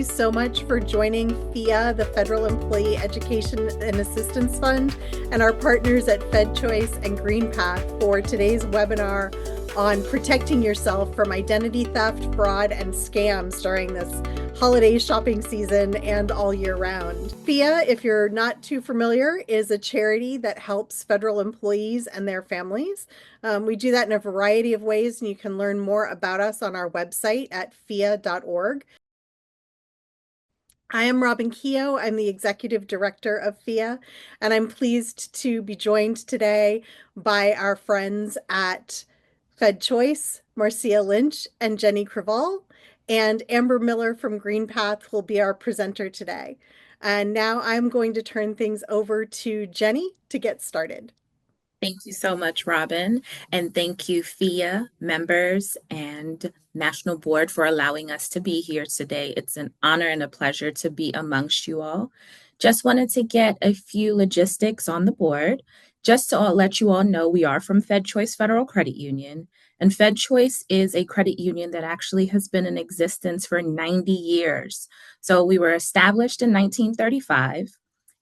you so much for joining FEEA, the Federal Employee Education and Assistance Fund, and our partners at FedChoice and GreenPath for today's webinar on protecting yourself from identity theft, fraud, and scams during this holiday shopping season and all year round. FEEA, if you're not too familiar, is a charity that helps federal employees and their families. We do that in a variety of ways, and you can learn more about us on our website at FEEA.org. I am Robin Keogh. I'm the Executive Director of FEEA, and I'm pleased to be joined today by our friends at FedChoice, Marcia Lynch and Jenny Creval, and Amber Miller from GreenPath will be our presenter today. And now I'm going to turn things over to Jenny to get started. Thank you so much, Robin. And thank you, FEEA members and National Board, for allowing us to be here today. It's an honor and a pleasure to be amongst you all. Just wanted to get a few logistics on the board. Just to let you all know, we are from FedChoice Federal Credit Union, and FedChoice is a credit union that actually has been in existence for 90 years. So we were established in 1935,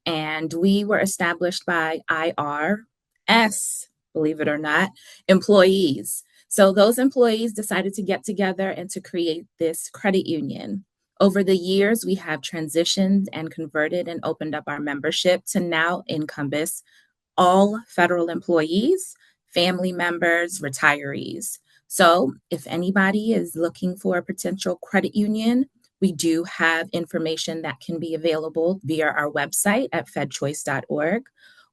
and we were established by IRS, believe it or not, employees. So those employees decided to get together and to create this credit union. Over the years, we have transitioned and converted and opened up our membership to now encompass all federal employees, family members, retirees. So if anybody is looking for a potential credit union, we do have information that can be available via our website at fedchoice.org,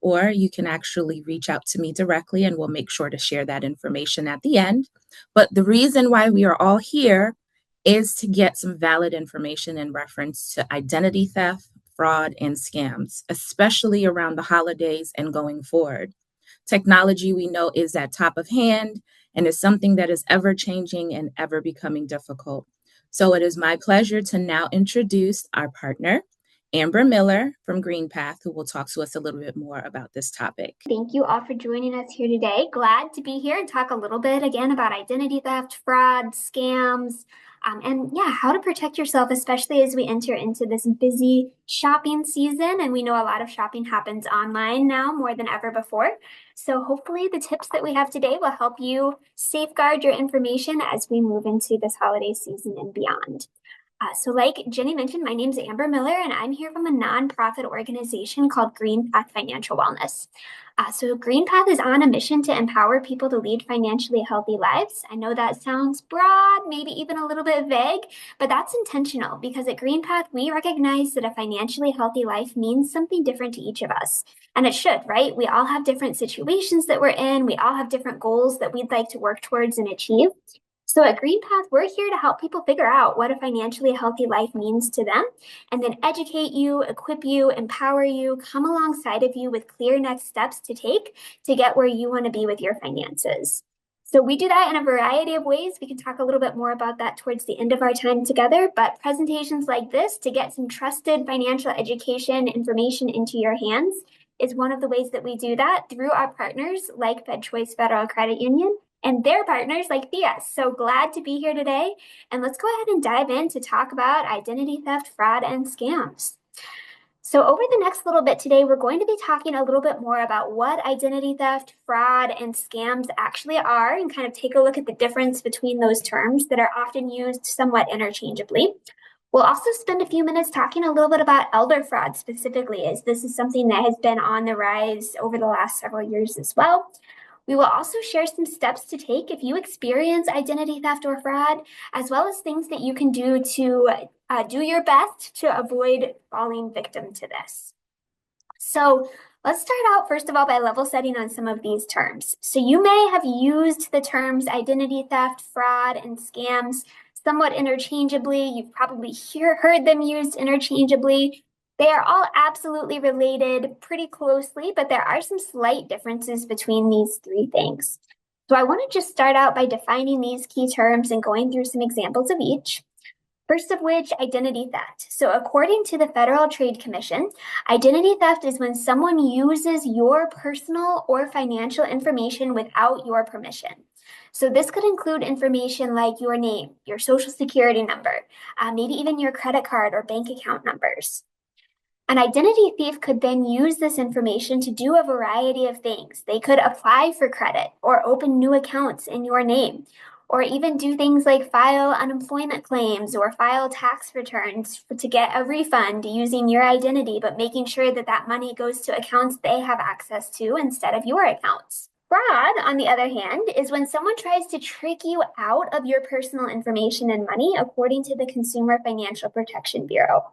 or you can actually reach out to me directly and we'll make sure to share that information at the end. But the reason why we are all here is to get some valid information in reference to identity theft, fraud, and scams, especially around the holidays and going forward. Technology, we know, is at top of hand and is something that is ever changing and ever becoming difficult. So it is my pleasure to now introduce our partner, Amber Miller from GreenPath, who will talk to us a little bit more about this topic. Thank you all for joining us here today. Glad to be here and talk a little bit again about identity theft, fraud, scams, and how to protect yourself, especially as we enter into this busy shopping season. And we know a lot of shopping happens online now more than ever before. So hopefully the tips that we have today will help you safeguard your information as we move into this holiday season and beyond. So like Jenny mentioned, my name is Amber Miller, and I'm here from a nonprofit organization called GreenPath Financial Wellness. So GreenPath is on a mission to empower people to lead financially healthy lives. I know that sounds broad, maybe even a little bit vague, but that's intentional because at GreenPath, we recognize that a financially healthy life means something different to each of us. And it should, right? We all have different situations that we're in. We all have different goals that we'd like to work towards and achieve. So at GreenPath, we're here to help people figure out what a financially healthy life means to them, and then educate you, equip you, empower you, come alongside of you with clear next steps to take to get where you want to be with your finances. So we do that in a variety of ways. We can talk a little bit more about that towards the end of our time together, but presentations like this to get some trusted financial education information into your hands is one of the ways that we do that through our partners like FedChoice Federal Credit Union and their partners like FEEA. So glad to be here today. And let's go ahead and dive in to talk about identity theft, fraud, and scams. So over the next little bit today, we're going to be talking a little bit more about what identity theft, fraud, and scams actually are, and kind of take a look at the difference between those terms that are often used somewhat interchangeably. We'll also spend a few minutes talking a little bit about elder fraud specifically, as this is something that has been on the rise over the last several years as well. We will also share some steps to take if you experience identity theft or fraud, as well as things that you can do to do your best to avoid falling victim to this. So let's start out, first of all, by level setting on some of these terms. So you may have used the terms identity theft, fraud, and scams somewhat interchangeably. You've probably heard them used interchangeably. They are all absolutely related pretty closely, but there are some slight differences between these three things. So I want to just start out by defining these key terms and going through some examples of each. First of which, identity theft. So according to the Federal Trade Commission, identity theft is when someone uses your personal or financial information without your permission. So this could include information like your name, your social security number, maybe even your credit card or bank account numbers. An identity thief could then use this information to do a variety of things. They could apply for credit or open new accounts in your name, or even do things like file unemployment claims or file tax returns to get a refund using your identity, but making sure that that money goes to accounts they have access to instead of your accounts. Fraud, on the other hand, is when someone tries to trick you out of your personal information and money, according to the Consumer Financial Protection Bureau.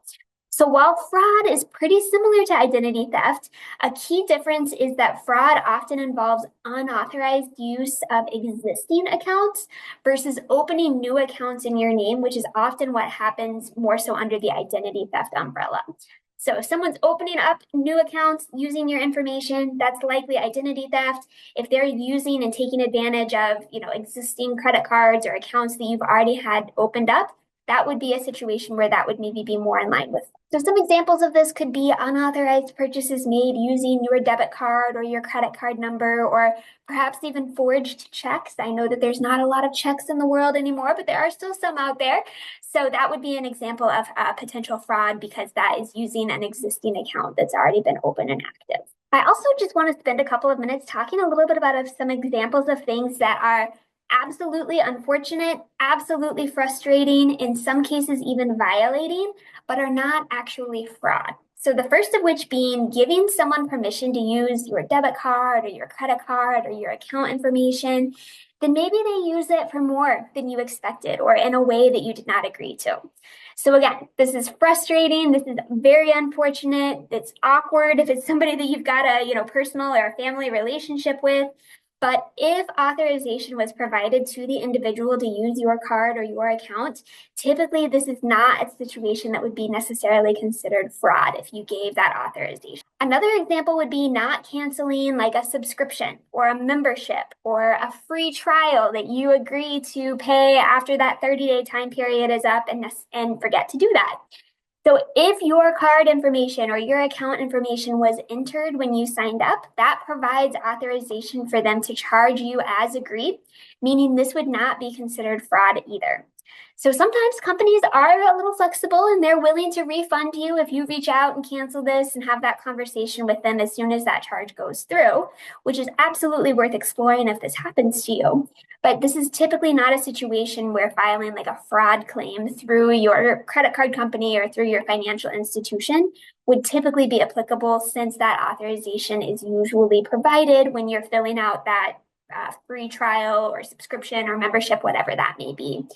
So while fraud is pretty similar to identity theft, a key difference is that fraud often involves unauthorized use of existing accounts versus opening new accounts in your name, which is often what happens more so under the identity theft umbrella. So if someone's opening up new accounts using your information, that's likely identity theft. If they're using and taking advantage of, existing credit cards or accounts that you've already had opened up, that would be a situation where that would maybe be more in line with. So some examples of this could be unauthorized purchases made using your debit card or your credit card number, or perhaps even forged checks. I know that there's not a lot of checks in the world anymore, but there are still some out there. So that would be an example of potential fraud because that is using an existing account that's already been open and active. I also just want to spend a couple of minutes talking a little bit about some examples of things that are absolutely unfortunate, absolutely frustrating, in some cases even violating, but are not actually fraud. So the first of which being giving someone permission to use your debit card or your credit card or your account information, then maybe they use it for more than you expected or in a way that you did not agree to. So again, this is frustrating. This is very unfortunate. It's awkward if it's somebody that you've got a personal or a family relationship with. But if authorization was provided to the individual to use your card or your account, typically this is not a situation that would be necessarily considered fraud if you gave that authorization. Another example would be not canceling like a subscription or a membership or a free trial that you agree to pay after that 30-day time period is up and forget to do that. So if your card information or your account information was entered when you signed up, that provides authorization for them to charge you as agreed, meaning this would not be considered fraud either. So sometimes companies are a little flexible and they're willing to refund you if you reach out and cancel this and have that conversation with them as soon as that charge goes through, which is absolutely worth exploring if this happens to you. But this is typically not a situation where filing like a fraud claim through your credit card company or through your financial institution would typically be applicable, since that authorization is usually provided when you're filling out that free trial or subscription or membership, whatever that may be.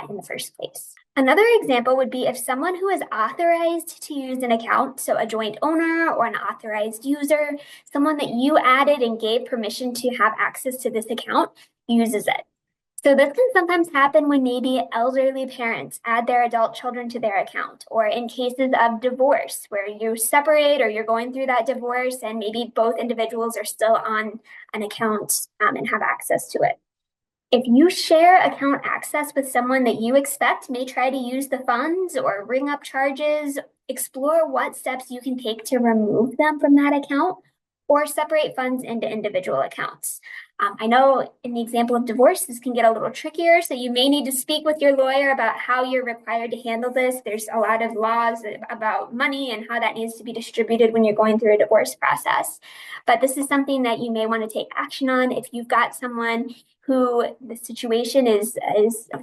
In the first place. Another example would be if someone who is authorized to use an account, so a joint owner or an authorized user, someone that you added and gave permission to have access to this account, uses it. So this can sometimes happen when maybe elderly parents add their adult children to their account, or in cases of divorce where you separate or you're going through that divorce and maybe both individuals are still on an account and have access to it. If you share account access with someone that you expect may try to use the funds or ring up charges, explore what steps you can take to remove them from that account or separate funds into individual accounts. I know in the example of divorce, this can get a little trickier, so you may need to speak with your lawyer about how you're required to handle this. There's a lot of laws about money and how that needs to be distributed when you're going through a divorce process. But this is something that you may want to take action on if you've got someone who the situation is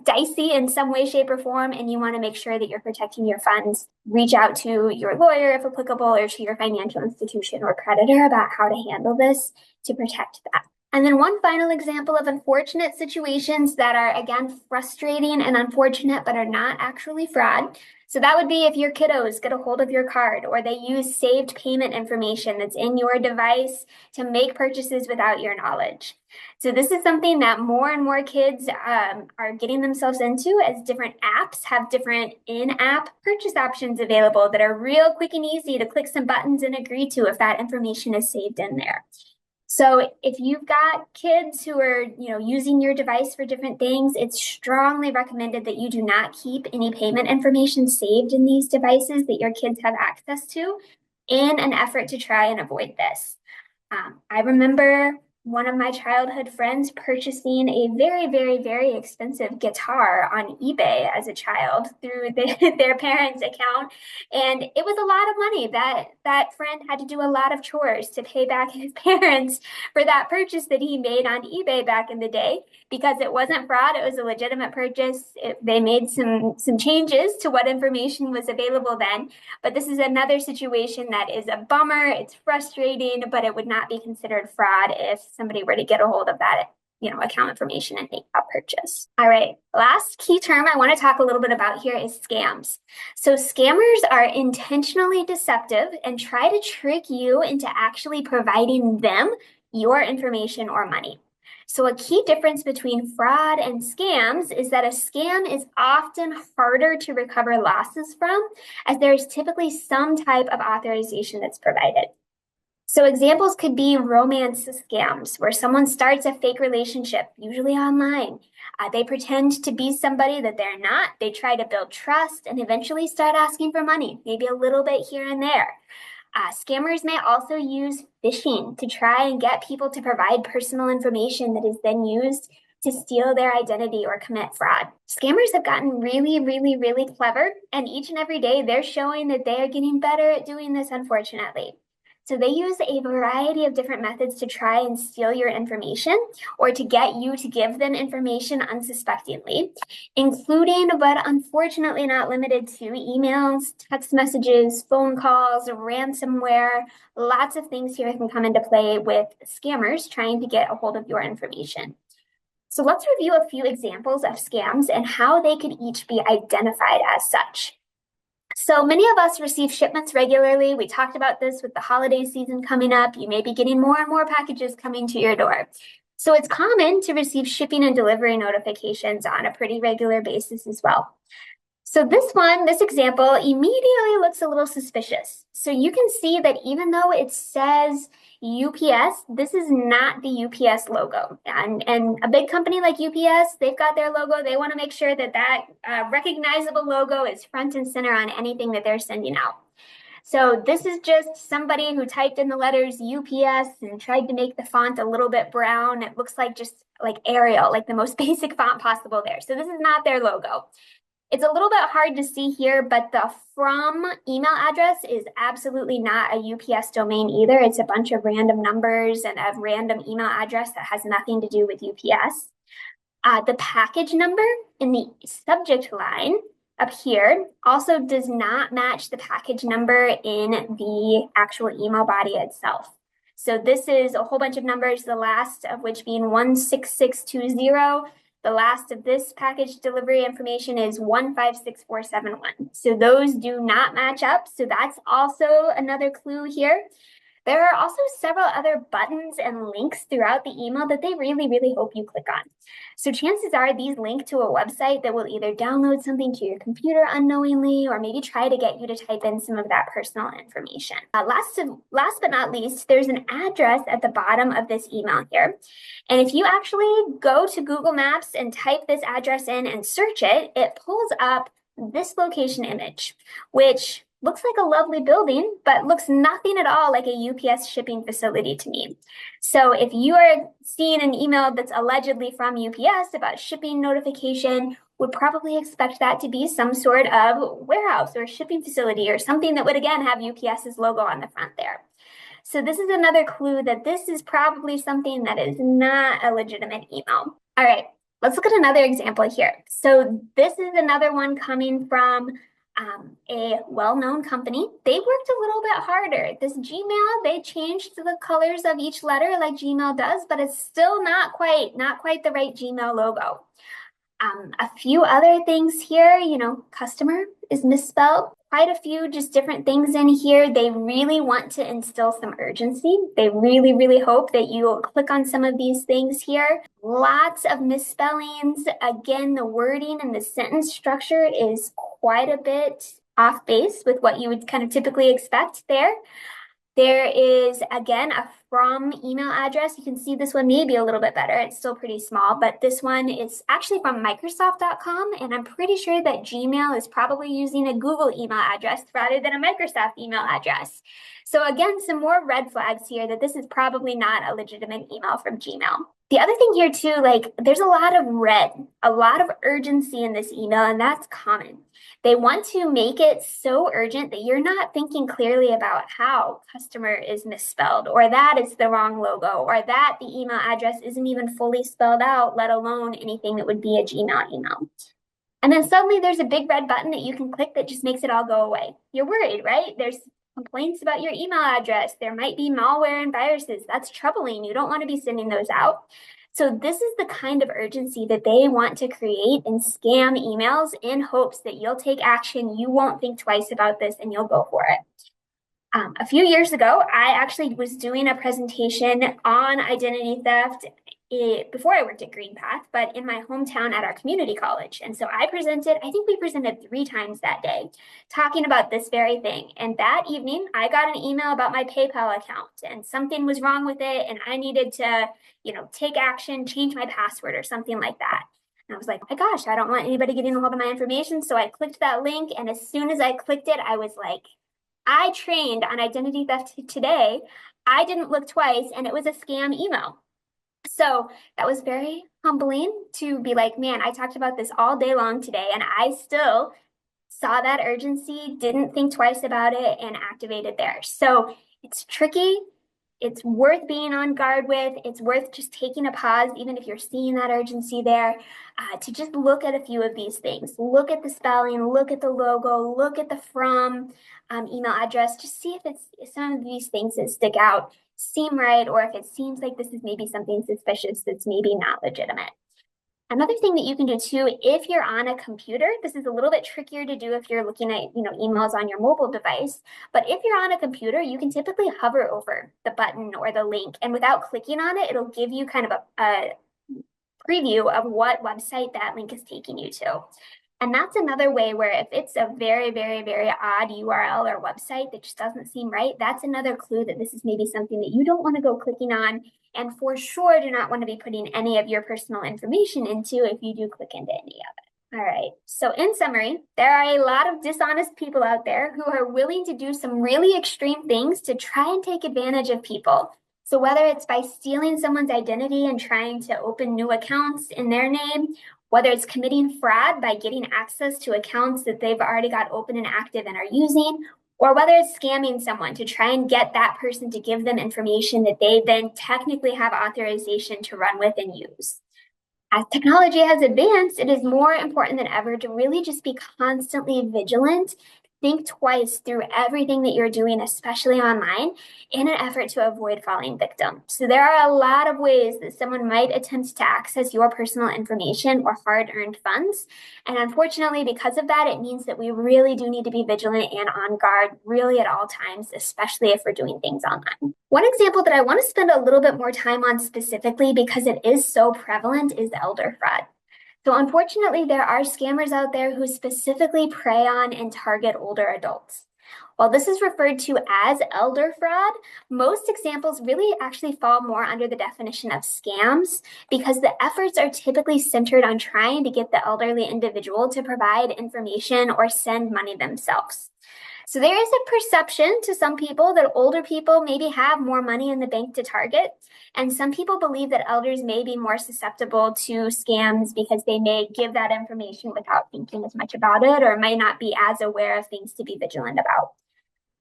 dicey in some way, shape, or form, and you want to make sure that you're protecting your funds. Reach out to your lawyer if applicable, or to your financial institution or creditor about how to handle this to protect that. And then one final example of unfortunate situations that are, again, frustrating and unfortunate, but are not actually fraud. So that would be if your kiddos get a hold of your card or they use saved payment information that's in your device to make purchases without your knowledge. So this is something that more and more kids are getting themselves into, as different apps have different in-app purchase options available that are real quick and easy to click some buttons and agree to if that information is saved in there. So if you've got kids who are, using your device for different things, it's strongly recommended that you do not keep any payment information saved in these devices that your kids have access to, in an effort to try and avoid this. I remember one of my childhood friends purchasing a very, very, very expensive guitar on eBay as a child through their parents' account. And it was a lot of money. That friend had to do a lot of chores to pay back his parents for that purchase that he made on eBay back in the day. Because it wasn't fraud, it was a legitimate purchase. They made some changes to what information was available then. But this is another situation that is a bummer. It's frustrating, but it would not be considered fraud if somebody were to get a hold of that, account information and make that purchase. All right, last key term I want to talk a little bit about here is scams. So scammers are intentionally deceptive and try to trick you into actually providing them your information or money. So a key difference between fraud and scams is that a scam is often harder to recover losses from, as there is typically some type of authorization that's provided. So examples could be romance scams, where someone starts a fake relationship, usually online. They pretend to be somebody that they're not. They try to build trust and eventually start asking for money, maybe a little bit here and there. Scammers may also use phishing to try and get people to provide personal information that is then used to steal their identity or commit fraud. Scammers have gotten really, really, really clever, and each and every day they're showing that they are getting better at doing this, unfortunately. So they use a variety of different methods to try and steal your information or to get you to give them information unsuspectingly, including, but unfortunately not limited to, emails, text messages, phone calls, ransomware. Lots of things here can come into play with scammers trying to get a hold of your information. So let's review a few examples of scams and how they could each be identified as such. So many of us receive shipments regularly. We talked about this with the holiday season coming up. You may be getting more and more packages coming to your door. So it's common to receive shipping and delivery notifications on a pretty regular basis as well. So this example immediately looks a little suspicious. So you can see that even though it says UPS, this is not the UPS logo. And a big company like UPS, they've got their logo. They want to make sure that recognizable logo is front and center on anything that they're sending out. So this is just somebody who typed in the letters UPS and tried to make the font a little bit brown. It looks like just like Arial, like the most basic font possible there. So this is not their logo. It's a little bit hard to see here, but the from email address is absolutely not a UPS domain either. It's a bunch of random numbers and a random email address that has nothing to do with UPS. The package number in the subject line up here also does not match the package number in the actual email body itself. So this is a whole bunch of numbers, the last of which being 16620. The last of this package delivery information is 156471. So those do not match up. So that's also another clue here. There are also several other buttons and links throughout the email that they really, really hope you click on. So chances are these link to a website that will either download something to your computer unknowingly or maybe try to get you to type in some of that personal information. Last but not least, there's an address at the bottom of this email here. And if you actually go to Google Maps and type this address in and search it, it pulls up this location image, which looks like a lovely building, but looks nothing at all like a UPS shipping facility to me. So if you are seeing an email that's allegedly from UPS about shipping notification, would probably expect that to be some sort of warehouse or shipping facility or something that would again have UPS's logo on the front there. So this is another clue that this is probably something that is not a legitimate email. All right, let's look at another example here. So this is another one coming from a well-known company. They worked a little bit harder. This Gmail, they changed the colors of each letter like Gmail does, but it's still not quite the right Gmail logo. A few other things here, customer is misspelled. Quite a few just different things in here. They really want to instill some urgency. They really, really hope that you'll click on some of these things here. Lots of misspellings. Again, the wording and the sentence structure is quite a bit off base with what you would kind of typically expect there. There is, again, a from email address. You can see this one may be a little bit better. It's still pretty small, but this one is actually from Microsoft.com, and I'm pretty sure that Gmail is probably using a Google email address rather than a Microsoft email address. So again, some more red flags here that this is probably not a legitimate email from Gmail. The other thing here too, like there's a lot of red, a lot of urgency in this email, and that's common. They want to make it so urgent that you're not thinking clearly about how customer is misspelled, or that it's the wrong logo, or that the email address isn't even fully spelled out, let alone anything that would be a Gmail email. And then suddenly there's a big red button that you can click that just makes it all go away. You're worried, right? There's complaints about your email address. There might be malware and viruses. That's troubling. You don't want to be sending those out. So this is the kind of urgency that they want to create in scam emails in hopes that you'll take action, you won't think twice about this, and you'll go for it. A few years ago, I actually was doing a presentation on identity theft before I worked at GreenPath, but in my hometown at our community college. And so I think we presented 3 times that day, talking about this very thing. And that evening, I got an email about my PayPal account, and something was wrong with it, and I needed to, take action, change my password or something like that. And I was like, oh my gosh, I don't want anybody getting a hold of my information. So I clicked that link, and as soon as I clicked it, I was like, I trained on identity theft today. I didn't look twice, and it was a scam email. So that was very humbling to be like, man, I talked about this all day long today, and I still saw that urgency, didn't think twice about it, and activated there. So it's tricky. It's worth being on guard with. It's worth just taking a pause, even if you're seeing that urgency there, to just look at a few of these things. Look at the spelling, look at the logo, look at the from email address. Just see if some of these things that stick out seem right, or if it seems like this is maybe something suspicious that's maybe not legitimate. Another thing that you can do too, if you're on a computer, this is a little bit trickier to do if you're looking at, emails on your mobile device. But if you're on a computer, you can typically hover over the button or the link, and without clicking on it, it'll give you kind of a preview of what website that link is taking you to. And that's another way where if it's a very, very, very odd URL or website that just doesn't seem right, that's another clue that this is maybe something that you don't want to go clicking on, and for sure do not want to be putting any of your personal information into if you do click into any of it. All right, so in summary, there are a lot of dishonest people out there who are willing to do some really extreme things to try and take advantage of people. So whether it's by stealing someone's identity and trying to open new accounts in their name, whether it's committing fraud by getting access to accounts that they've already got open and active and are using, or whether it's scamming someone to try and get that person to give them information that they then technically have authorization to run with and use. As technology has advanced, it is more important than ever to really just be constantly vigilant. Think twice through everything that you're doing, especially online, in an effort to avoid falling victim. So there are a lot of ways that someone might attempt to access your personal information or hard-earned funds. And unfortunately, because of that, it means that we really do need to be vigilant and on guard really at all times, especially if we're doing things online. One example that I want to spend a little bit more time on specifically because it is so prevalent is elder fraud. So unfortunately, there are scammers out there who specifically prey on and target older adults. While this is referred to as elder fraud, most examples really actually fall more under the definition of scams because the efforts are typically centered on trying to get the elderly individual to provide information or send money themselves. So there is a perception to some people that older people maybe have more money in the bank to target. And some people believe that elders may be more susceptible to scams because they may give that information without thinking as much about it, or may not be as aware of things to be vigilant about.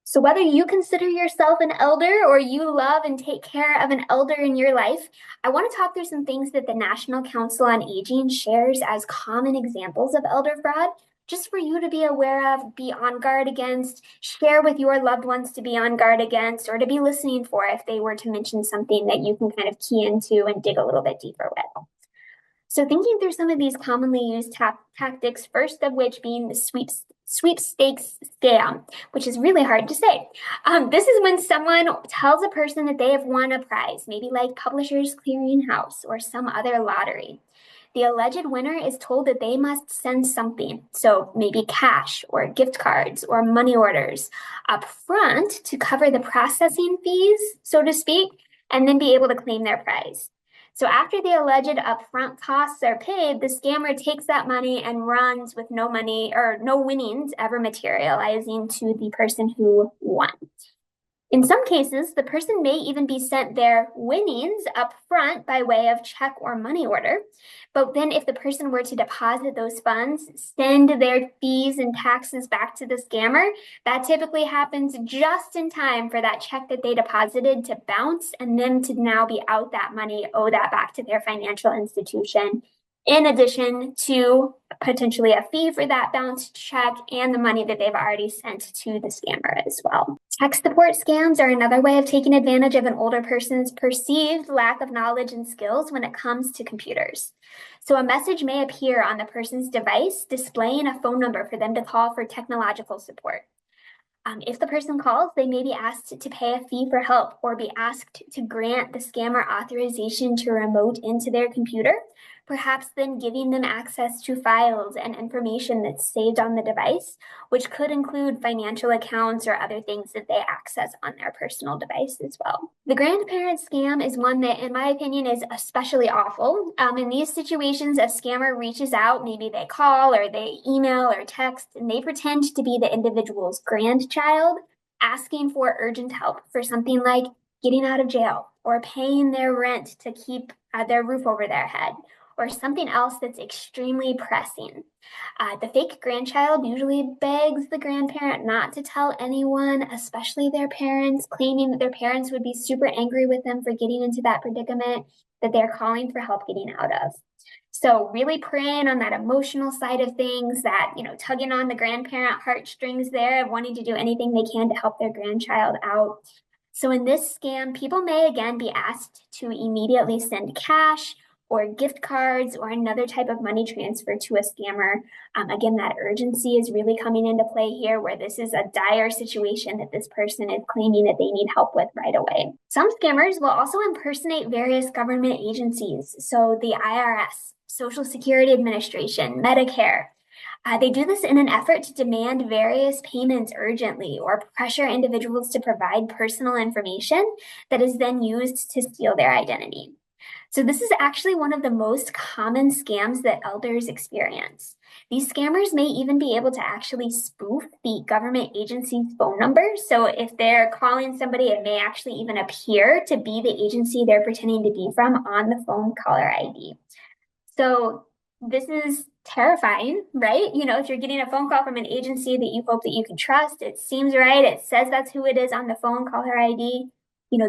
So whether you consider yourself an elder or you love and take care of an elder in your life, I want to talk through some things that the National Council on Aging shares as common examples of elder fraud, just for you to be aware of, be on guard against, share with your loved ones to be on guard against, or to be listening for if they were to mention something that you can kind of key into and dig a little bit deeper with. So thinking through some of these commonly used tactics, first of which being the sweepstakes scam, which is really hard to say. This is when someone tells a person that they have won a prize, maybe like Publishers Clearinghouse or some other lottery. the alleged winner is told that they must send something, so maybe cash or gift cards or money orders up front to cover the processing fees, so to speak, and then be able to claim their prize. So after the alleged upfront costs are paid, the scammer takes that money and runs with no money or no winnings ever materializing to the person who won. In some cases, the person may even be sent their winnings up front by way of check or money order. But then if the person were to deposit those funds, send their fees and taxes back to the scammer, that typically happens just in time for that check that they deposited to bounce and then to now be out that money, owe that back to their financial institution, in addition to potentially a fee for that bounced check and the money that they've already sent to the scammer as well. Tech support scams are another way of taking advantage of an older person's perceived lack of knowledge and skills when it comes to computers. So a message may appear on the person's device displaying a phone number for them to call for technological support. If the person calls, they may be asked to pay a fee for help or be asked to grant the scammer authorization to remote into their computer, perhaps then giving them access to files and information that's saved on the device, which could include financial accounts or other things that they access on their personal device as well. The grandparent scam is one that, in my opinion, is especially awful. In these situations, a scammer reaches out, maybe they call or they email or text, and they pretend to be the individual's grandchild, asking for urgent help for something like getting out of jail or paying their rent to keep their roof over their head, or something else that's extremely pressing. The fake grandchild usually begs the grandparent not to tell anyone, especially their parents, claiming that their parents would be super angry with them for getting into that predicament that they're calling for help getting out of. So really preying on that emotional side of things, that, tugging on the grandparent heartstrings there, of wanting to do anything they can to help their grandchild out. So in this scam, people may again be asked to immediately send cash or gift cards or another type of money transfer to a scammer. Again, that urgency is really coming into play here, where this is a dire situation that this person is claiming that they need help with right away. Some scammers will also impersonate various government agencies. So the IRS, Social Security Administration, Medicare. They do this in an effort to demand various payments urgently or pressure individuals to provide personal information that is then used to steal their identity. So this is actually one of the most common scams that elders experience. These scammers may even be able to actually spoof the government agency's phone number. So if they're calling somebody, it may actually even appear to be the agency they're pretending to be from on the phone caller ID. So this is terrifying, right? If you're getting a phone call from an agency that you hope that you can trust, it seems right, it says that's who it is on the phone caller ID.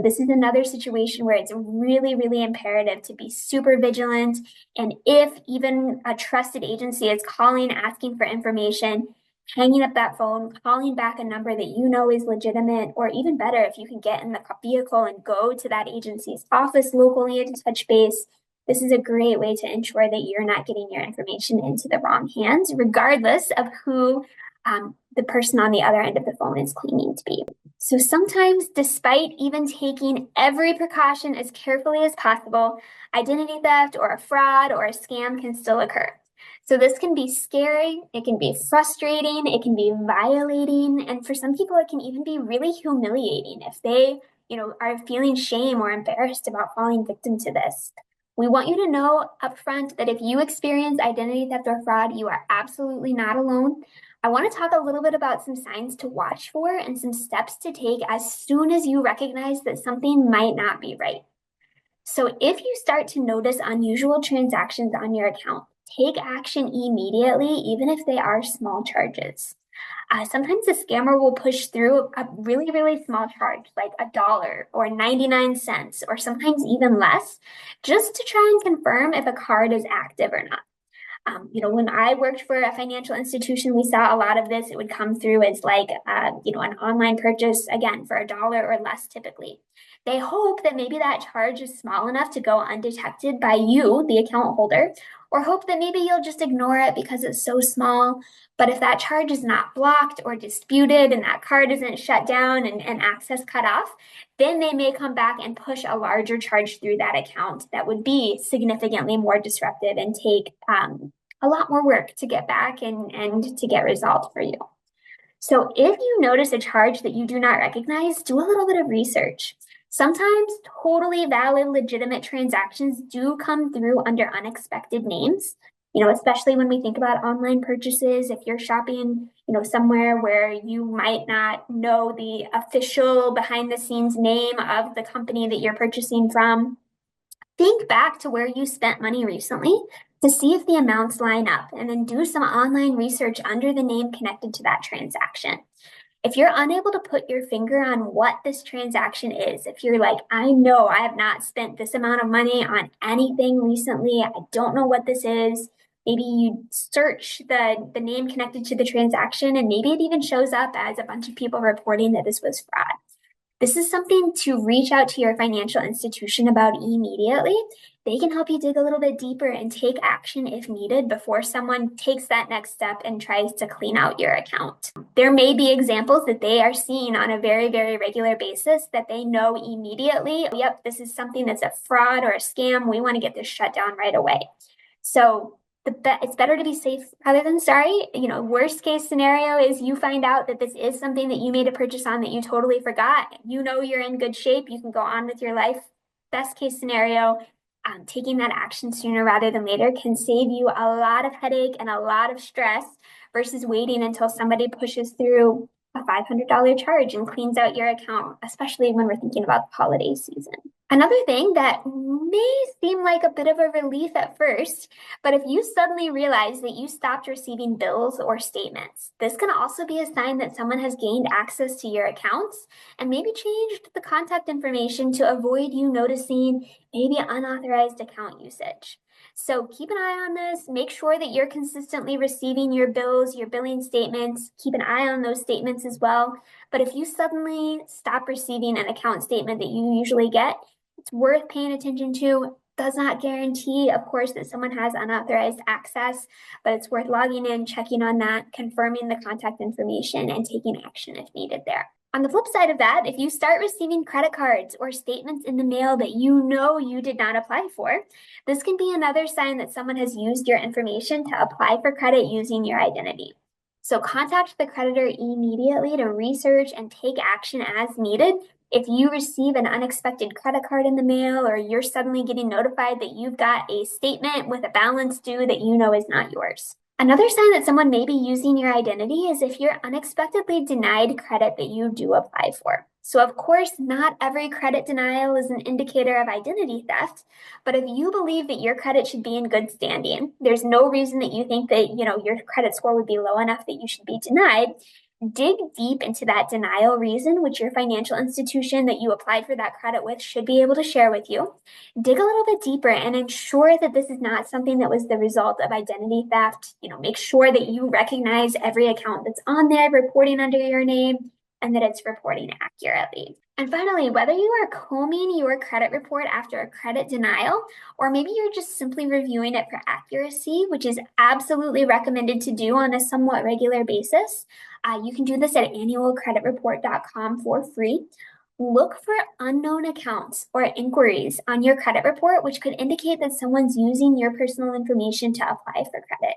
This is another situation where it's really, really imperative to be super vigilant. And if even a trusted agency is calling, asking for information, hanging up that phone, calling back a number that you know is legitimate, or even better, if you can get in the vehicle and go to that agency's office locally to touch base. This is a great way to ensure that you're not getting your information into the wrong hands, regardless of who the person on the other end of the phone is claiming to be. So sometimes, despite even taking every precaution as carefully as possible, identity theft or a fraud or a scam can still occur. So this can be scary, it can be frustrating, it can be violating, and for some people it can even be really humiliating if they, are feeling shame or embarrassed about falling victim to this. We want you to know upfront that if you experience identity theft or fraud, you are absolutely not alone. I want to talk a little bit about some signs to watch for and some steps to take as soon as you recognize that something might not be right. So if you start to notice unusual transactions on your account, take action immediately, even if they are small charges. Sometimes the scammer will push through a really, really small charge, like $1 or 99 cents, or sometimes even less, just to try and confirm if a card is active or not. When I worked for a financial institution, we saw a lot of this. It would come through as like, an online purchase, again, for $1 or less typically. They hope that maybe that charge is small enough to go undetected by you, the account holder, or hope that maybe you'll just ignore it because it's so small. But if that charge is not blocked or disputed and that card isn't shut down and access cut off, then they may come back and push a larger charge through that account that would be significantly more disruptive and take a lot more work to get back and to get resolved for you. So if you notice a charge that you do not recognize, do a little bit of research. Sometimes totally valid, legitimate transactions do come through under unexpected names. Especially when we think about online purchases, if you're shopping, somewhere where you might not know the official behind the scenes name of the company that you're purchasing from, think back to where you spent money recently to see if the amounts line up, and then do some online research under the name connected to that transaction. If you're unable to put your finger on what this transaction is, if you're like, I know I have not spent this amount of money on anything recently, I don't know what this is. Maybe you search the name connected to the transaction, and maybe it even shows up as a bunch of people reporting that this was fraud. This is something to reach out to your financial institution about immediately. They can help you dig a little bit deeper and take action if needed before someone takes that next step and tries to clean out your account. There may be examples that they are seeing on a very, very regular basis that they know immediately, yep, this is something that's a fraud or a scam. We want to get this shut down right away. So it's better to be safe rather than sorry. Worst case scenario is you find out that this is something that you made a purchase on that you totally forgot. You're in good shape. You can go on with your life. Best case scenario, taking that action sooner rather than later can save you a lot of headache and a lot of stress versus waiting until somebody pushes through a $500 charge and cleans out your account, especially when we're thinking about the holiday season. Another thing that may seem like a bit of a relief at first, but if you suddenly realize that you stopped receiving bills or statements, this can also be a sign that someone has gained access to your accounts and maybe changed the contact information to avoid you noticing maybe unauthorized account usage. So keep an eye on this. Make sure that you're consistently receiving your bills, your billing statements. Keep an eye on those statements as well. But if you suddenly stop receiving an account statement that you usually get, it's worth paying attention to. Does not guarantee, of course, that someone has unauthorized access, but it's worth logging in, checking on that, confirming the contact information, and taking action if needed there. On the flip side of that, if you start receiving credit cards or statements in the mail that you did not apply for, this can be another sign that someone has used your information to apply for credit using your identity. So contact the creditor immediately to research and take action as needed. If you receive an unexpected credit card in the mail, or you're suddenly getting notified that you've got a statement with a balance due that you know is not yours. Another sign that someone may be using your identity is if you're unexpectedly denied credit that you do apply for. So of course, not every credit denial is an indicator of identity theft, but if you believe that your credit should be in good standing, there's no reason that you think that, your credit score would be low enough that you should be denied. Dig deep into that denial reason, which your financial institution that you applied for that credit with should be able to share with you. Dig a little bit deeper and ensure that this is not something that was the result of identity theft. Make sure that you recognize every account that's on there reporting under your name and that it's reporting accurately. And finally, whether you are combing your credit report after a credit denial, or maybe you're just simply reviewing it for accuracy, which is absolutely recommended to do on a somewhat regular basis, you can do this at annualcreditreport.com for free. Look for unknown accounts or inquiries on your credit report, which could indicate that someone's using your personal information to apply for credit.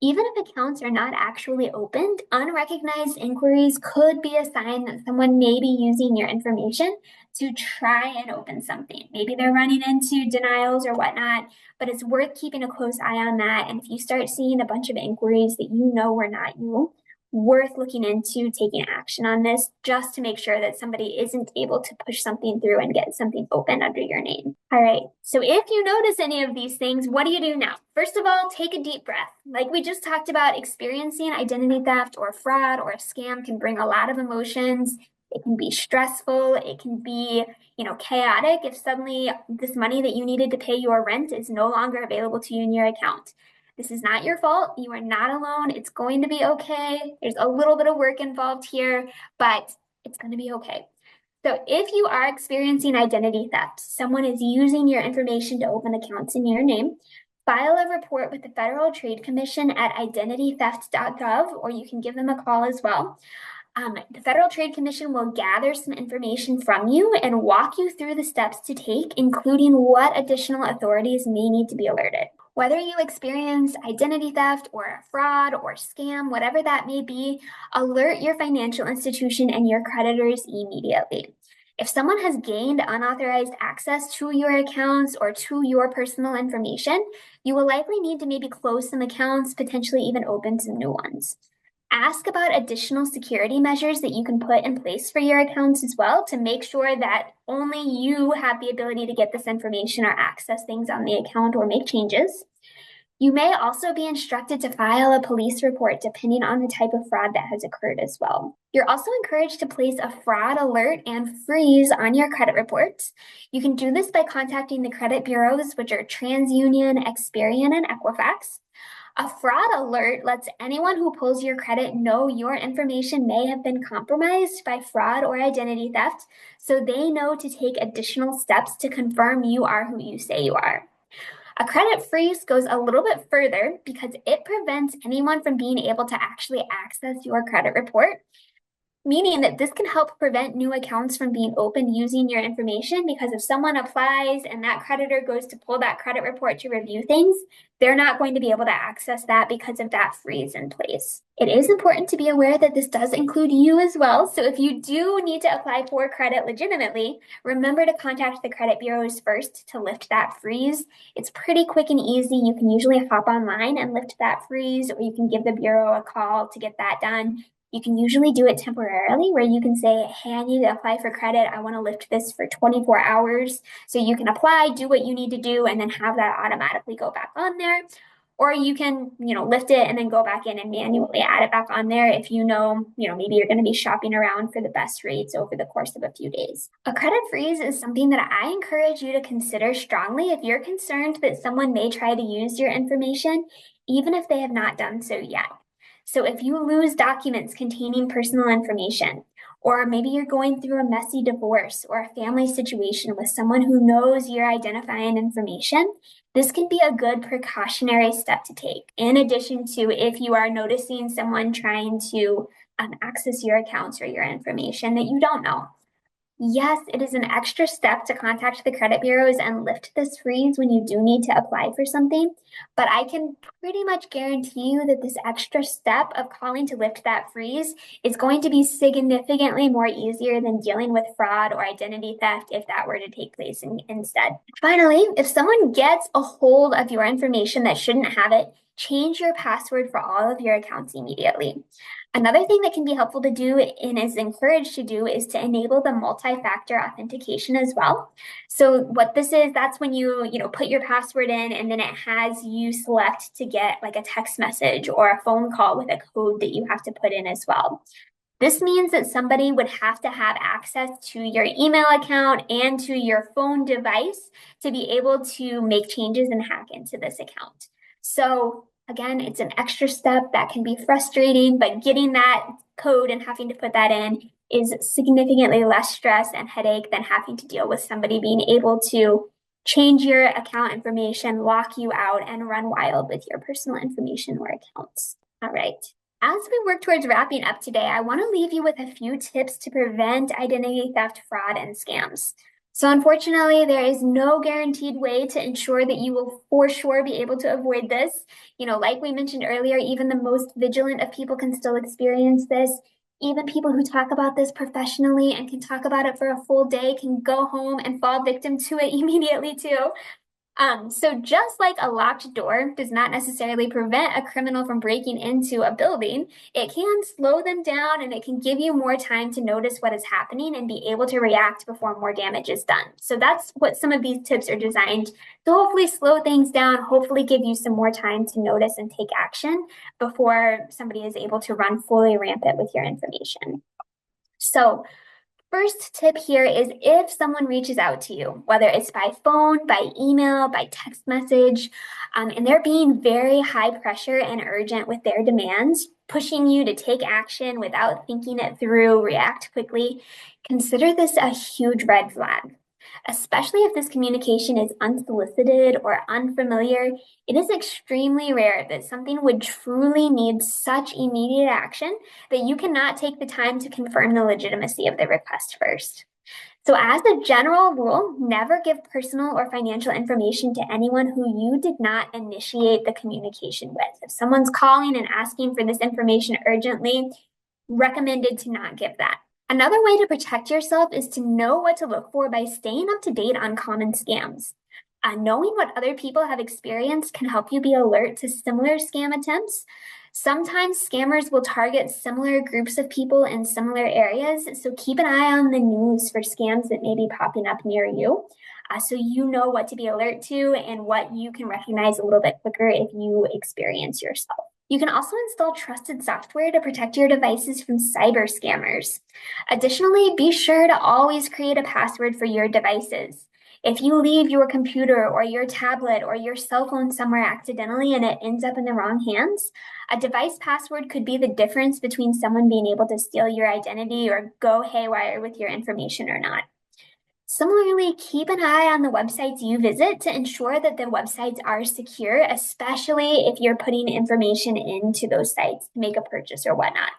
Even if accounts are not actually opened, unrecognized inquiries could be a sign that someone may be using your information to try and open something. Maybe they're running into denials or whatnot, but it's worth keeping a close eye on that. And if you start seeing a bunch of inquiries that you know were not you, worth looking into taking action on this just to make sure that somebody isn't able to push something through and get something open under your name. All right, so if you notice any of these things, what do you do now? First of all, take a deep breath. Like we just talked about, experiencing identity theft or fraud or a scam can bring a lot of emotions. It can be stressful. It can be, chaotic if suddenly this money that you needed to pay your rent is no longer available to you in your account. This is not your fault. You are not alone. It's going to be okay. There's a little bit of work involved here, but it's going to be okay. So if you are experiencing identity theft, someone is using your information to open accounts in your name, File a report with the Federal Trade Commission at identitytheft.gov, or you can give them a call as well. The Federal Trade Commission will gather some information from you and walk you through the steps to take, including what additional authorities may need to be alerted. Whether you experience identity theft or a fraud or scam, whatever that may be, alert your financial institution and your creditors immediately. If someone has gained unauthorized access to your accounts or to your personal information, you will likely need to maybe close some accounts, potentially even open some new ones. Ask about additional security measures that you can put in place for your accounts as well to make sure that only you have the ability to get this information or access things on the account or make changes. You may also be instructed to file a police report depending on the type of fraud that has occurred as well. You're also encouraged to place a fraud alert and freeze on your credit reports. You can do this by contacting the credit bureaus, which are TransUnion, Experian, and Equifax. A fraud alert lets anyone who pulls your credit know your information may have been compromised by fraud or identity theft, so they know to take additional steps to confirm you are who you say you are. A credit freeze goes a little bit further because it prevents anyone from being able to actually access your credit report, meaning that this can help prevent new accounts from being opened using your information, because if someone applies and that creditor goes to pull that credit report to review things, they're not going to be able to access that because of that freeze in place. It is important to be aware that this does include you as well. So if you do need to apply for credit legitimately, remember to contact the credit bureaus first to lift that freeze. It's pretty quick and easy. You can usually hop online and lift that freeze, or you can give the bureau a call to get that done. You can usually do it temporarily where you can say, hey, I need to apply for credit. I want to lift this for 24 hours. So you can apply, do what you need to do, and then have that automatically go back on there. Or you can, lift it and then go back in and manually add it back on there if maybe you're going to be shopping around for the best rates over the course of a few days. A credit freeze is something that I encourage you to consider strongly if you're concerned that someone may try to use your information, even if they have not done so yet. So if you lose documents containing personal information, or maybe you're going through a messy divorce or a family situation with someone who knows your identifying information, this can be a good precautionary step to take. In addition to if you are noticing someone trying to access your accounts or your information that you don't know. Yes, it is an extra step to contact the credit bureaus and lift this freeze when you do need to apply for something, but I can pretty much guarantee you that this extra step of calling to lift that freeze is going to be significantly more easier than dealing with fraud or identity theft if that were to take place instead. Finally, if someone gets a hold of your information that shouldn't have it, change your password for all of your accounts immediately. Another thing that can be helpful to do and is encouraged to do is to enable the multi-factor authentication as well. So what this is, that's when you put your password in and then it has you select to get like a text message or a phone call with a code that you have to put in as well. This means that somebody would have to have access to your email account and to your phone device to be able to make changes and hack into this account. So again, it's an extra step that can be frustrating, but getting that code and having to put that in is significantly less stress and headache than having to deal with somebody being able to change your account information, lock you out, and run wild with your personal information or accounts. All right. As we work towards wrapping up today, I want to leave you with a few tips to prevent identity theft, fraud, and scams. So unfortunately, there is no guaranteed way to ensure that you will for sure be able to avoid this. Like we mentioned earlier, even the most vigilant of people can still experience this. Even people who talk about this professionally and can talk about it for a full day can go home and fall victim to it immediately too. So just like a locked door does not necessarily prevent a criminal from breaking into a building, it can slow them down and it can give you more time to notice what is happening and be able to react before more damage is done. So that's what some of these tips are designed to hopefully slow things down, hopefully give you some more time to notice and take action before somebody is able to run fully rampant with your information. So first tip here is if someone reaches out to you, whether it's by phone, by email, by text message, and they're being very high pressure and urgent with their demands, pushing you to take action without thinking it through, react quickly, consider this a huge red flag. Especially if this communication is unsolicited or unfamiliar, it is extremely rare that something would truly need such immediate action that you cannot take the time to confirm the legitimacy of the request first. So as a general rule, never give personal or financial information to anyone who you did not initiate the communication with. If someone's calling and asking for this information urgently, recommended to not give that. Another way to protect yourself is to know what to look for by staying up to date on common scams. Knowing what other people have experienced can help you be alert to similar scam attempts. Sometimes scammers will target similar groups of people in similar areas, so keep an eye on the news for scams that may be popping up near you, so you know what to be alert to and what you can recognize a little bit quicker if you experience yourself. You can also install trusted software to protect your devices from cyber scammers. Additionally, be sure to always create a password for your devices. If you leave your computer or your tablet or your cell phone somewhere accidentally and it ends up in the wrong hands, a device password could be the difference between someone being able to steal your identity or go haywire with your information or not. Similarly, keep an eye on the websites you visit to ensure that the websites are secure, especially if you're putting information into those sites to make a purchase or whatnot.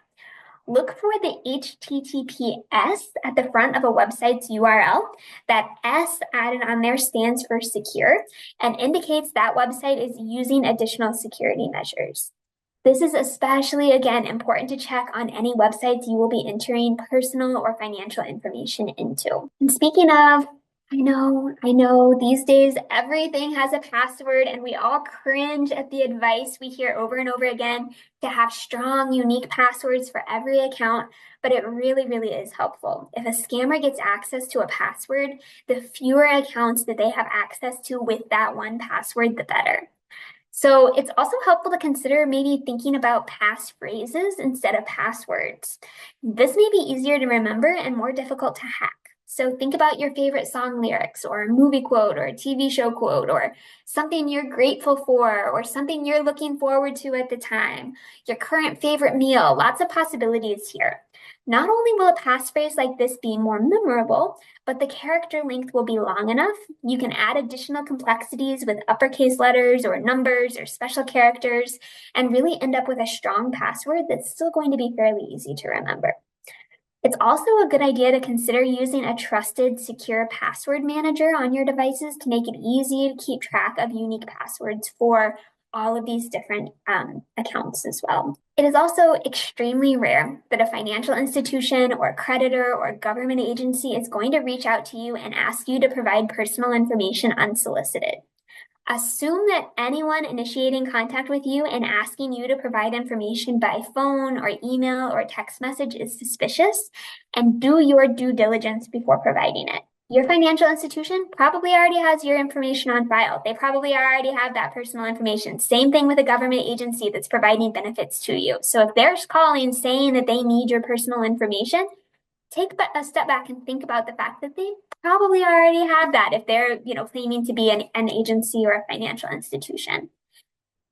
Look for the HTTPS at the front of a website's URL. That S added on there stands for secure and indicates that website is using additional security measures. This is especially, again, important to check on any websites you will be entering personal or financial information into. And speaking of, I know, these days everything has a password and we all cringe at the advice we hear over and over again to have strong, unique passwords for every account, but it really, really is helpful. If a scammer gets access to a password, the fewer accounts that they have access to with that one password, the better. So it's also helpful to consider maybe thinking about passphrases instead of passwords. This may be easier to remember and more difficult to hack. So think about your favorite song lyrics or a movie quote or a TV show quote or something you're grateful for or something you're looking forward to at the time, your current favorite meal, lots of possibilities here. Not only will a passphrase like this be more memorable, but the character length will be long enough. You can add additional complexities with uppercase letters or numbers or special characters and really end up with a strong password that's still going to be fairly easy to remember. It's also a good idea to consider using a trusted, secure password manager on your devices to make it easy to keep track of unique passwords for all of these different accounts as well. It is also extremely rare that a financial institution or creditor or government agency is going to reach out to you and ask you to provide personal information unsolicited. Assume that anyone initiating contact with you and asking you to provide information by phone or email or text message is suspicious, and do your due diligence before providing it. Your financial institution probably already has your information on file. They probably already have that personal information. Same thing with a government agency that's providing benefits to you. So if they're calling saying that they need your personal information, take a step back and think about the fact that they probably already have that if they're, claiming to be an agency or a financial institution.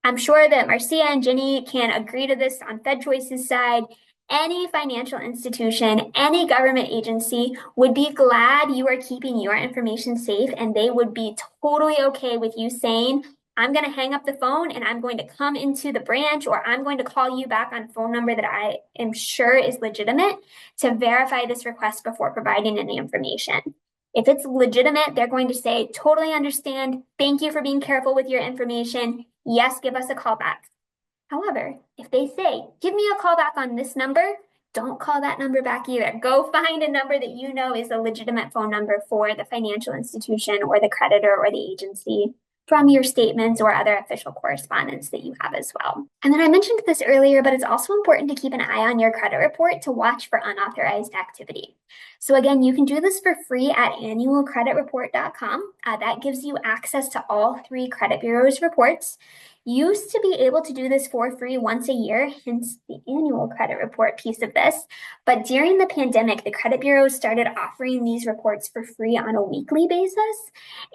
I'm sure that Marcia and Jenny can agree to this on FedChoice's side. Any financial institution, any government agency would be glad you are keeping your information safe, and they would be totally okay with you saying, I'm going to hang up the phone and I'm going to come into the branch, or I'm going to call you back on a phone number that I am sure is legitimate to verify this request before providing any information. If it's legitimate, they're going to say, totally understand. Thank you for being careful with your information. Yes, give us a call back. However, if they say, give me a call back on this number, don't call that number back either. Go find a number that you know is a legitimate phone number for the financial institution or the creditor or the agency from your statements or other official correspondence that you have as well. And then I mentioned this earlier, but it's also important to keep an eye on your credit report to watch for unauthorized activity. So again, you can do this for free at annualcreditreport.com. That gives you access to all 3 credit bureaus' reports. used to be able to do this for free once a year, hence the annual credit report piece of this. But during the pandemic, the credit bureaus started offering these reports for free on a weekly basis.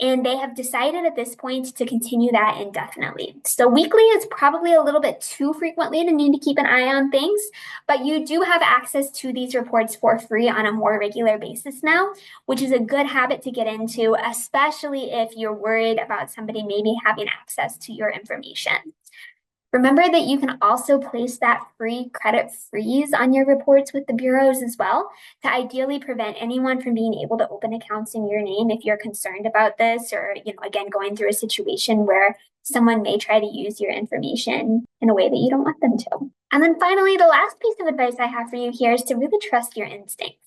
And they have decided at this point to continue that indefinitely. So weekly is probably a little bit too frequently to need to keep an eye on things, but you do have access to these reports for free on a more regular basis now, which is a good habit to get into, especially if you're worried about somebody maybe having access to your information. Remember that you can also place that free credit freeze on your reports with the bureaus as well to ideally prevent anyone from being able to open accounts in your name if you're concerned about this or, again, going through a situation where someone may try to use your information in a way that you don't want them to. And then finally, the last piece of advice I have for you here is to really trust your instincts.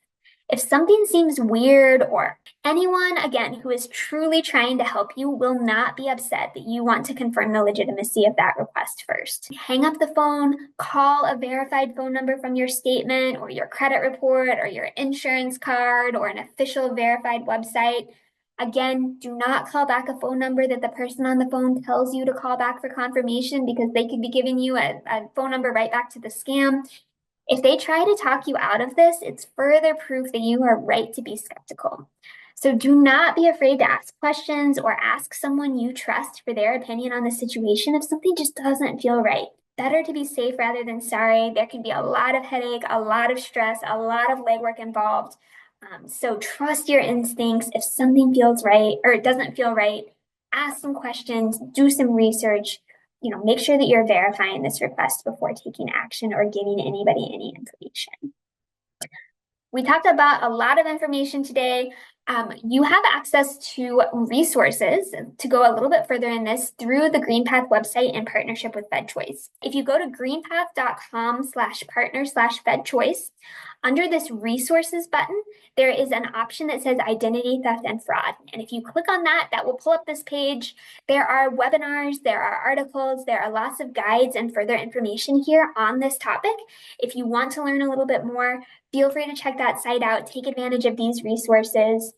If something seems weird or anyone, again, who is truly trying to help you will not be upset that you want to confirm the legitimacy of that request first. Hang up the phone, call a verified phone number from your statement or your credit report or your insurance card or an official verified website. Again, do not call back a phone number that the person on the phone tells you to call back for confirmation because they could be giving you a phone number right back to the scam. If they try to talk you out of this, it's further proof that you are right to be skeptical. So do not be afraid to ask questions or ask someone you trust for their opinion on the situation if something just doesn't feel right. Better to be safe rather than sorry. There can be a lot of headache, a lot of stress, a lot of legwork involved. So trust your instincts. If something feels right or it doesn't feel right, ask some questions, do some research, make sure that you're verifying this request before taking action or giving anybody any information. We talked about a lot of information today. You have access to resources to go a little bit further in this through the GreenPath website in partnership with FedChoice. If you go to greenpath.com/partner/FedChoice, under this resources button, there is an option that says identity theft and fraud. And if you click on that, that will pull up this page. There are webinars, there are articles, there are lots of guides and further information here on this topic. If you want to learn a little bit more, feel free to check that site out, take advantage of these resources.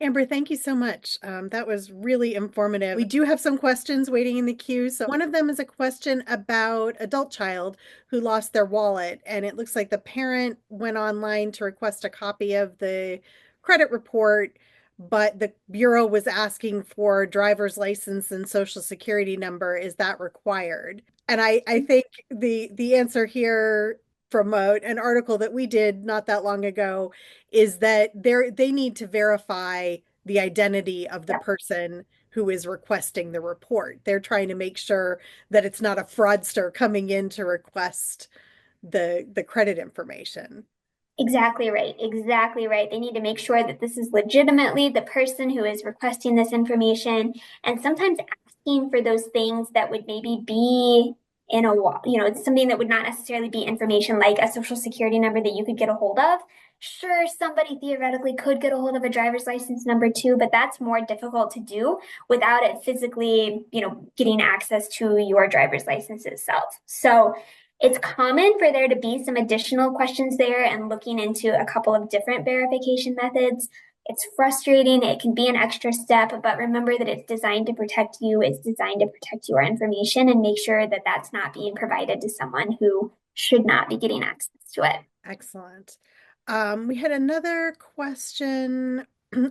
Amber, thank you so much. That was really informative. We do have some questions waiting in the queue. So one of them is a question about adult child who lost their wallet. And it looks like the parent went online to request a copy of the credit report, but the bureau was asking for driver's license and social security number. Is that required? And I think the answer here from an article that we did not that long ago is that they need to verify the identity of the person who is requesting the report. They're trying to make sure that it's not a fraudster coming in to request the credit information. Exactly right. Exactly right. They need to make sure that this is legitimately the person who is requesting this information and sometimes asking for those things that would maybe be in a wall, it's something that would not necessarily be information like a social security number that you could get a hold of. Sure, somebody theoretically could get a hold of a driver's license number too, but that's more difficult to do without it physically, getting access to your driver's license itself. So it's common for there to be some additional questions there and looking into a couple of different verification methods. It's frustrating. It can be an extra step, but remember that it's designed to protect you. It's designed to protect your information and make sure that that's not being provided to someone who should not be getting access to it. Excellent. We had another question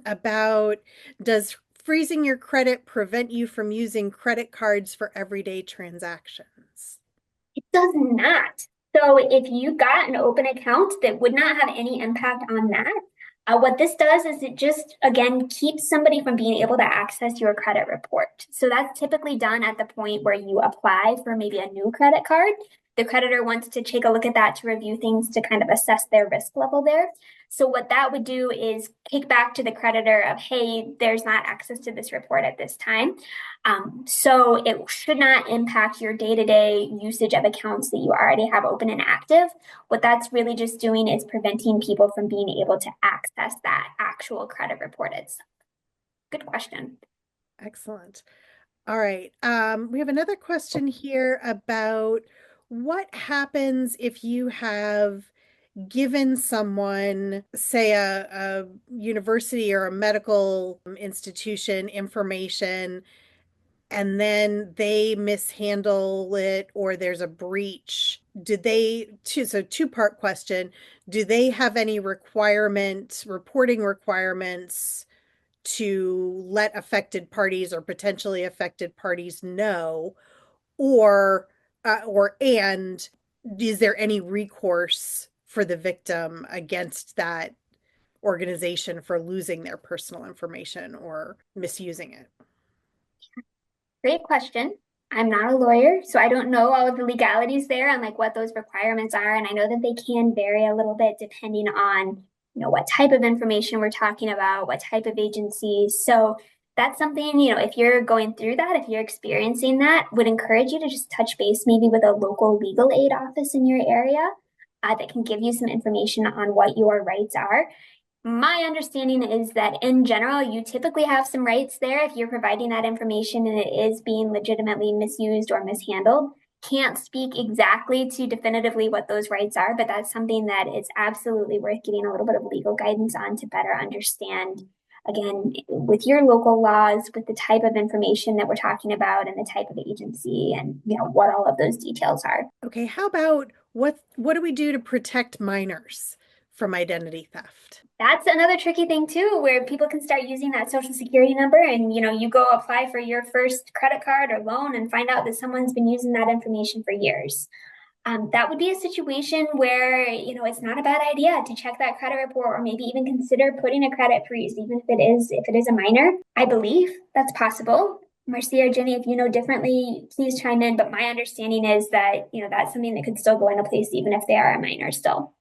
about, does freezing your credit prevent you from using credit cards for everyday transactions? It does not. So if you got an open account, that would not have any impact on that. What this does is it just, again, keeps somebody from being able to access your credit report. So that's typically done at the point where you apply for maybe a new credit card. The creditor wants to take a look at that to review things to kind of assess their risk level there. So what that would do is kick back to the creditor of, hey, there's not access to this report at this time. So it should not impact your day-to-day usage of accounts that you already have open and active. What that's really just doing is preventing people from being able to access that actual credit report itself. Good question. Excellent. All right. We have another question here about what happens if you have given someone, say a university or a medical institution information and then they mishandle it or there's a breach, so two-part question, do they have any reporting requirements to let affected parties or potentially affected parties know, or and is there any recourse for the victim against that organization for losing their personal information or misusing it? Great question. I'm not a lawyer, so I don't know all of the legalities there and like what those requirements are. And I know that they can vary a little bit depending on, what type of information we're talking about, what type of agency. So that's something, if you're going through that, if you're experiencing that, would encourage you to just touch base maybe with a local legal aid office in your area that can give you some information on what your rights are. My understanding is that in general, you typically have some rights there if you're providing that information and it is being legitimately misused or mishandled. Can't speak exactly to definitively what those rights are, but that's something that is absolutely worth getting a little bit of legal guidance on to better understand, again, with your local laws, with the type of information that we're talking about and the type of agency and, what all of those details are. Okay, how about what do we do to protect minors from identity theft? That's another tricky thing too, where people can start using that social security number and you go apply for your first credit card or loan and find out that someone's been using that information for years. That would be a situation where, it's not a bad idea to check that credit report or maybe even consider putting a credit freeze, even if it is a minor. I believe that's possible. Marcia or Jenny, if you know differently, please chime in. But my understanding is that, that's something that could still go into place even if they are a minor still.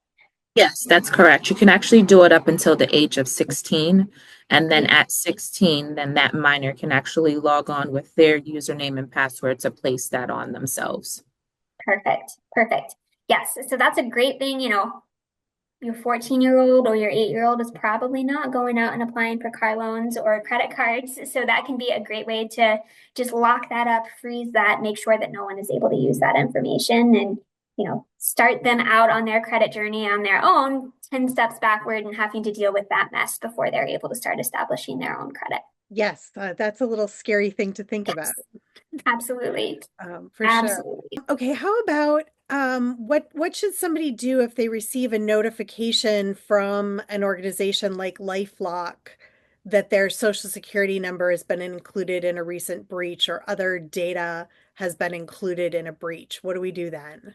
Yes, that's correct. You can actually do it up until the age of 16. And then at 16, then that minor can actually log on with their username and password to place that on themselves. Perfect. Perfect. Yes. So that's a great thing. Your 14-year-old or your 8-year-old is probably not going out and applying for car loans or credit cards. So that can be a great way to just lock that up, freeze that, make sure that no one is able to use that information and, start them out on their credit journey on their own 10 steps backward and having to deal with that mess before they're able to start establishing their own credit. Yes, that's a little scary thing to think about. Absolutely. For Absolutely. sure. Okay, how about what should somebody do if they receive a notification from an organization like LifeLock that their social security number has been included in a recent breach or other data has been included in a breach? What do we do then?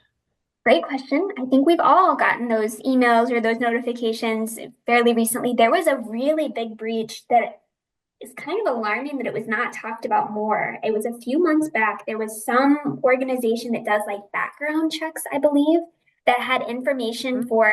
Great question. I think we've all gotten those emails or those notifications fairly recently. There was a really big breach that is kind of alarming that it was not talked about more. It was a few months back. There was some organization that does like background checks, I believe, that had information for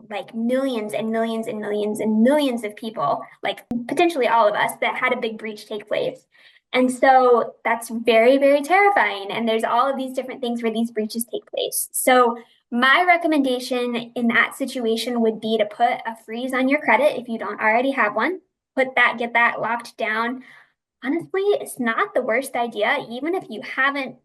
like millions and millions and millions and millions of people, like potentially all of us, that had a big breach take place. And so that's very, very terrifying. And there's all of these different things where these breaches take place. So my recommendation in that situation would be to put a freeze on your credit if you don't already have one. Get that locked down. Honestly, it's not the worst idea, even if you haven't,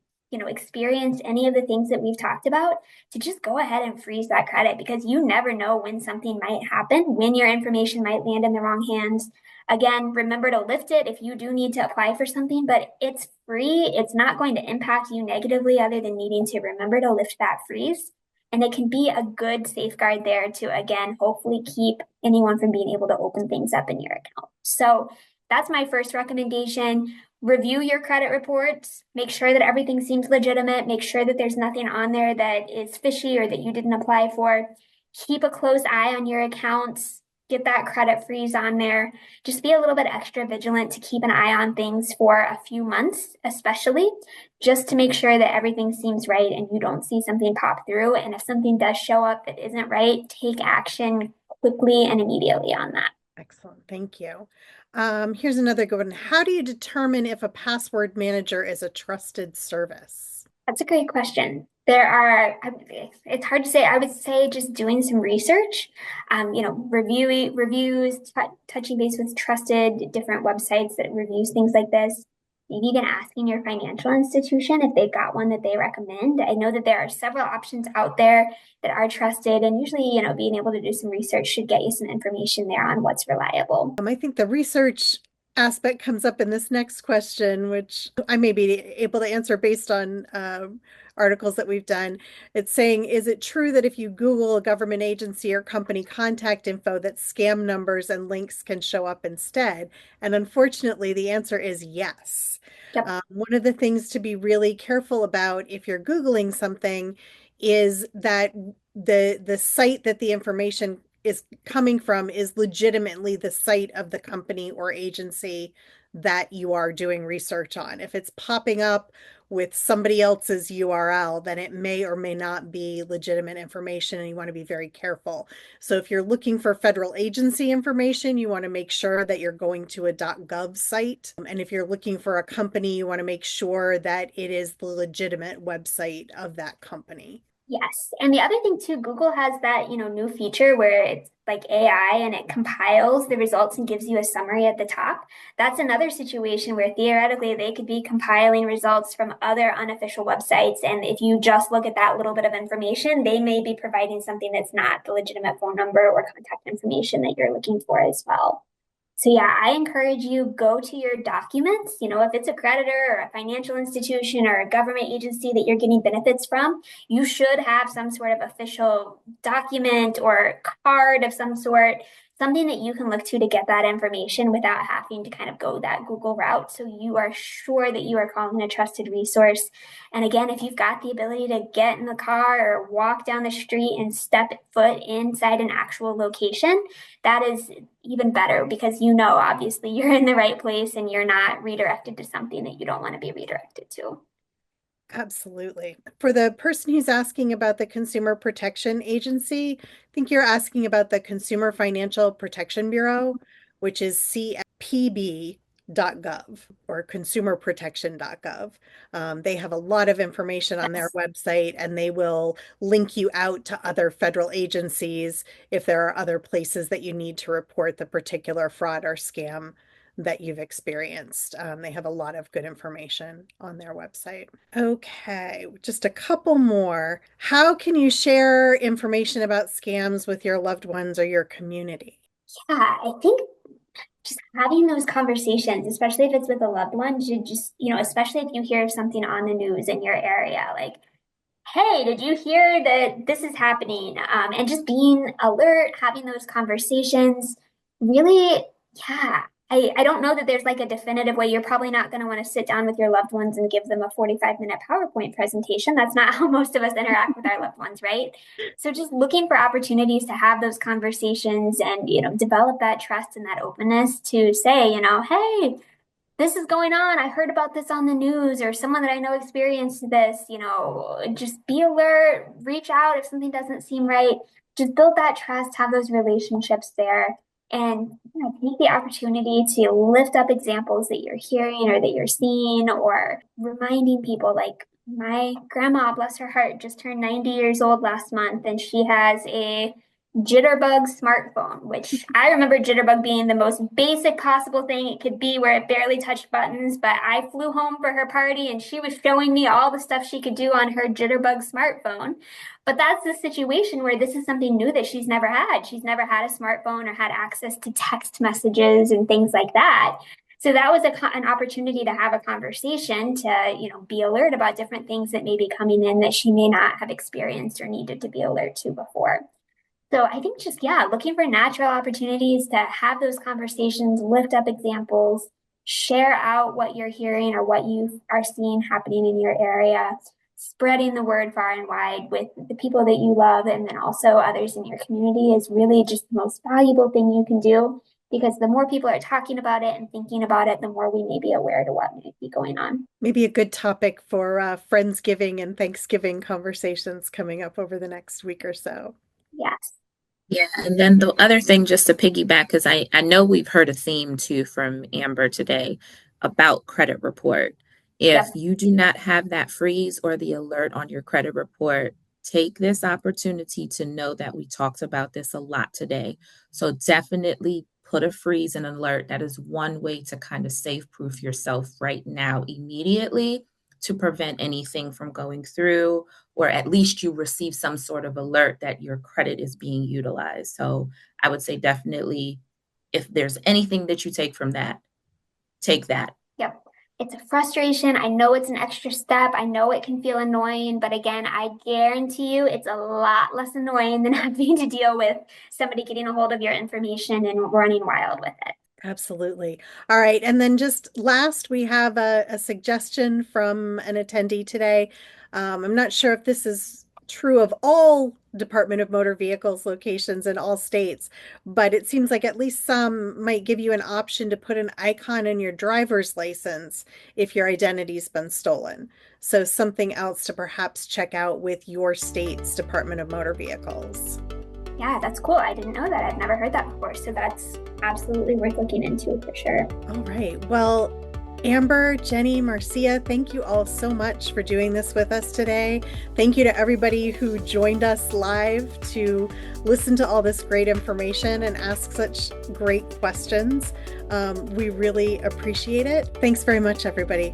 experienced any of the things that we've talked about, to just go ahead and freeze that credit because you never know when something might happen, when your information might land in the wrong hands. Again, remember to lift it if you do need to apply for something, but it's free. It's not going to impact you negatively other than needing to remember to lift that freeze. And it can be a good safeguard there to, again, hopefully keep anyone from being able to open things up in your account. So that's my first recommendation. Review your credit reports, make sure that everything seems legitimate, make sure that there's nothing on there that is fishy or that you didn't apply for. Keep a close eye on your accounts, get that credit freeze on there. Just be a little bit extra vigilant to keep an eye on things for a few months, especially just to make sure that everything seems right and you don't see something pop through. And if something does show up that isn't right, take action quickly and immediately on that. Excellent. Thank you. Here's another good one. How do you determine if a password manager is a trusted service? That's a great question. It's hard to say. I would say just doing some research, reviewing reviews, touching base with trusted different websites that reviews things like this. Maybe even asking your financial institution if they've got one that they recommend. I know that there are several options out there that are trusted, and usually, being able to do some research should get you some information there on what's reliable. I think the research aspect comes up in this next question, which I may be able to answer based on articles that we've done. It's saying, is it true that if you Google a government agency or company contact info, that scam numbers and links can show up instead? And unfortunately, the answer is yes. Yep. One of the things to be really careful about if you're Googling something is that the site that the information is coming from is legitimately the site of the company or agency that you are doing research on. If it's popping up with somebody else's URL, then it may or may not be legitimate information, and you want to be very careful. So if you're looking for federal agency information, you want to make sure that you're going to a .gov site. And if you're looking for a company, you want to make sure that it is the legitimate website of that company. Yes. And the other thing too, Google has that, new feature where it's like AI and it compiles the results and gives you a summary at the top. That's another situation where theoretically they could be compiling results from other unofficial websites. And if you just look at that little bit of information, they may be providing something that's not the legitimate phone number or contact information that you're looking for as well. So yeah, I encourage you go to your documents, if it's a creditor or a financial institution or a government agency that you're getting benefits from, you should have some sort of official document or card of some sort, something that you can look to get that information without having to kind of go that Google route. So you are sure that you are calling a trusted resource. And again, if you've got the ability to get in the car or walk down the street and step foot inside an actual location, that is even better because obviously you're in the right place and you're not redirected to something that you don't want to be redirected to. Absolutely. For the person who's asking about the Consumer Protection Agency, I think you're asking about the Consumer Financial Protection Bureau, which is CFPB.gov or consumerprotection.gov. They have a lot of information on their website, and they will link you out to other federal agencies if there are other places that you need to report the particular fraud or scam that you've experienced. They have a lot of good information on their website. Okay, just a couple more. How can you share information about scams with your loved ones or your community? Yeah, I think just having those conversations, especially if it's with a loved one, to just, especially if you hear something on the news in your area, like, hey, did you hear that this is happening? And just being alert, having those conversations, really, yeah. I don't know that there's like a definitive way. You're probably not going to want to sit down with your loved ones and give them a 45-minute PowerPoint presentation. That's not how most of us interact with our loved ones, right? So just looking for opportunities to have those conversations and, develop that trust and that openness to say, hey, this is going on. I heard about this on the news, or someone that I know experienced this, just be alert, reach out if something doesn't seem right. Just build that trust, have those relationships there, and take the opportunity to lift up examples that you're hearing or that you're seeing, or reminding people like my grandma, bless her heart, just turned 90 years old last month, and she has a Jitterbug smartphone, which I remember Jitterbug being the most basic possible thing it could be, where it barely touched buttons. But I flew home for her party and she was showing me all the stuff she could do on her Jitterbug smartphone. But that's the situation where this is something new that she's never had. She's never had a smartphone or had access to text messages and things like that. So that was an opportunity to have a conversation to, be alert about different things that may be coming in that she may not have experienced or needed to be alert to before. So I think just, yeah, looking for natural opportunities to have those conversations, lift up examples, share out what you're hearing or what you are seeing happening in your area, spreading the word far and wide with the people that you love and then also others in your community is really just the most valuable thing you can do, because the more people are talking about it and thinking about it, the more we may be aware to what might be going on. Maybe a good topic for Friendsgiving and Thanksgiving conversations coming up over the next week or so. Yes. Yeah, and then the other thing, just to piggyback, because I know we've heard a theme too from Amber today about credit report. If Yep. you do not have that freeze or the alert on your credit report, take this opportunity to know that we talked about this a lot today. So definitely put a freeze and alert. That is one way to kind of safe proof yourself right now, immediately, to prevent anything from going through, or at least you receive some sort of alert that your credit is being utilized. So I would say definitely, if there's anything that you take from that, take that. Yep. It's a frustration. I know it's an extra step. I know it can feel annoying, but again, I guarantee you it's a lot less annoying than having to deal with somebody getting a hold of your information and running wild with it. Absolutely. All right. And then just last, we have a suggestion from an attendee today. I'm not sure if this is true of all Department of Motor Vehicles locations in all states, but it seems like at least some might give you an option to put an icon in your driver's license if your identity's been stolen. So something else to perhaps check out with your state's Department of Motor Vehicles. Yeah, that's cool. I didn't know that. I've never heard that before. So that's absolutely worth looking into for sure. All right. Well, Amber, Jenny, Marcia, thank you all so much for doing this with us today. Thank you to everybody who joined us live to listen to all this great information and ask such great questions. We really appreciate it. Thanks very much, everybody.